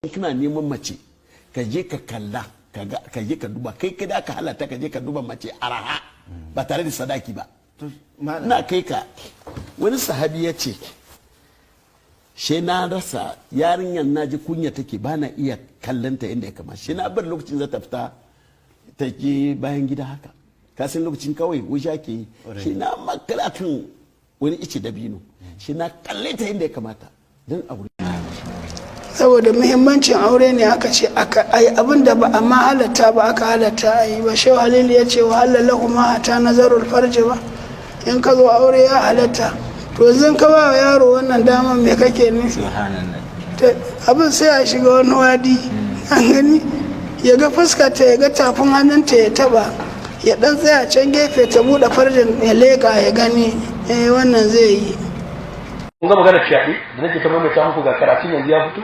kana neman mace ka je ka kalla ka je ka duba kai kada ka halatta ka je ka duba mace araha ba tare da sadaki ba na kai ka wani sahabi ya ce she na rasa yarinyar na ji kunya take ba na iya kallanta inda ya kama she na bar lokacin za ta fita ta je bayan gida haka kasan lokacin kawai wuja ke yi she na makala kan wani ice dabino she na kalle ta inda ya kamata don aure saboda muhimmancin aure ne aka ce ai abinda ba amma halatta ba aka halatta a yi ba shehu halilu ya ce wa halalahu ma hata nazarul farji ba in ka zo aure ya halatta to zan ka ba yaro wannan daman me kake nufi abin sai a shiga wani wadi an gani ya ga fuskata ya ga tafin hannunta ya taba ya dan tsaya can gefe ta bude farjin ya leka ya gani wannan zai yi kun ga magana fyaɗe da nake ta maimaita muku ga karatun yanzu ya fito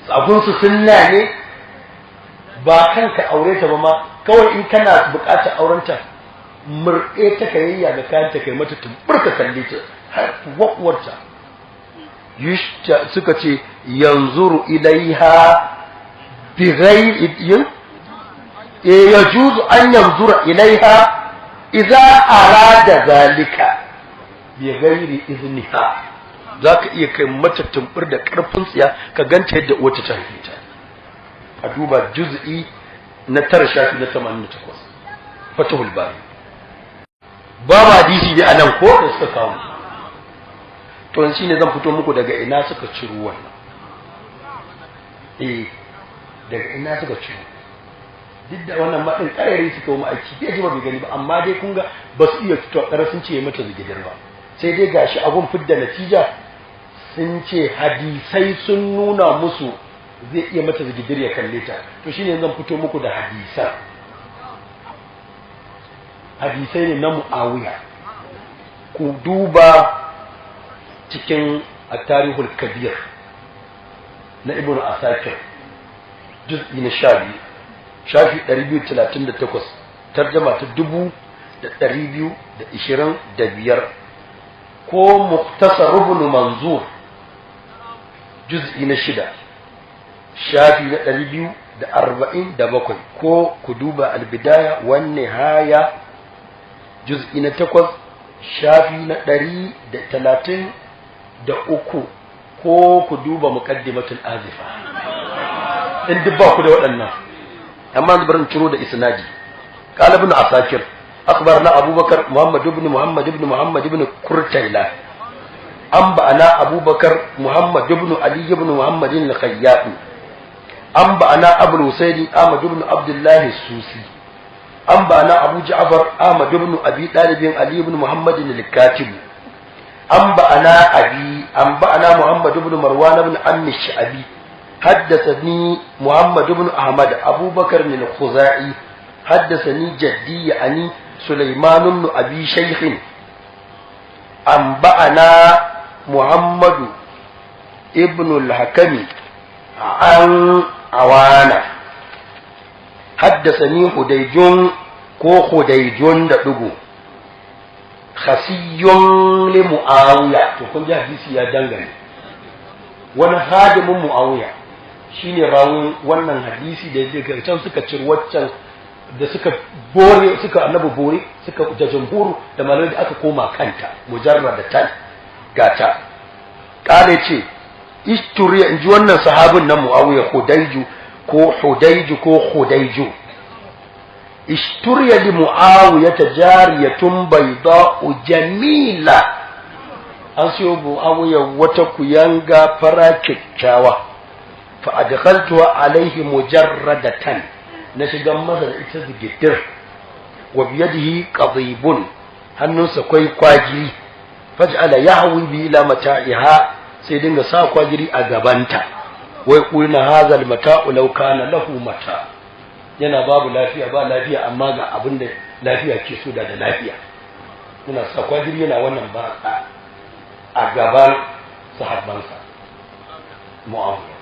abunsu sunna ne ba kanka aure ta ba ma kawai in kana buƙatar aurenta murɗe ta kayayya ga kayan ta kai mata tumburka kalle ta har wakuwarta suka ce yanzuru ilaiha bi ghairi yajuzu an yanzura ilaiha idza arada zalika bi ghairi izniha za ka iya kai mata tumbur da ƙarfin tsiya ka ganta yadda uwata ta haife ta a duba juz'i na 9 shafi na 88 fatahul bari babu hadisi ne anan ko da suka kawo to yanzu shine zan fito muku daga ina suka ciro wannan daga ina suka ciro duk da wannan matsin ƙarari suka yi aiki bai ji ba bai gani ba amma dai kun ga ba su iya fito sun ce mata zigidar ba sai dai gashi abun fidda natija sun ce hadisai sun nuna musu zai iya mata zigidir ya kalle ta to shine zan fito muku da hadisai ne na Muawiya ku duba cikin at-tarihul kabir na Ibn Asakir juz'i na 12 shafi 238 tarjuma ta 2225 ko muktasar ibn manzur juz'i na 6 shafi na 247 ko ku duba al-bidaya wan nihaya juz'i na 8 shafi na 133 ko ku duba muqaddimatul azifa in duk ba ku da waɗannan amma barin ciro da isnadi qala ibn asakir أخبرنا أبو بكر محمد بن كرتيلة أنبأنا أبو بكر محمد بن علي بن محمد الخياط أنبأنا أبو الحسين أحمد بن عبد الله السوسي أنبأنا أبو جعفر أحمد بن أبي طالب علي بن محمد الكاتب أنبأنا محمد بن مروان بن عم الشعبي حدثني محمد بن أحمد أبو بكر الخزاعي حدثني جدي يعني سليمان بن أبي شيخ أنبأنا محمد ابن الحكم عن عوانة حدثني خديج دغو خسي لمعاوية تكون جاء حديث يا دنگane wani hadimin Muawiya shine rawun wannan hadisi da yake can suka cir waccan da suka bore suka annabi bore suka jajamburu da malamai da aka koma kanta mujarradatan gata kale ce isturiya inji wannan sahabin na Muawiya Hudayju isturiya li Muawiya tajariyatun bayda'u jamila an siyo Muawiya wata kuyanga fara kyakkyawa fa adkhaltuha alaihi mujarradatan na shigan masa da ita zigidir wa biyadihi qadibun hannunsa kwai kwagiri faj'ala yahwi bi ila mata'iha sai dinga sa kwagiri a gabanta wai kulna hazal mata'u law kana lahu mata yana babu lafiya ba lafiya amma ga abinda lafiya ke so da lafiya muna sa kwagiri yana wannan ba a gaban sahabbansa Muawiya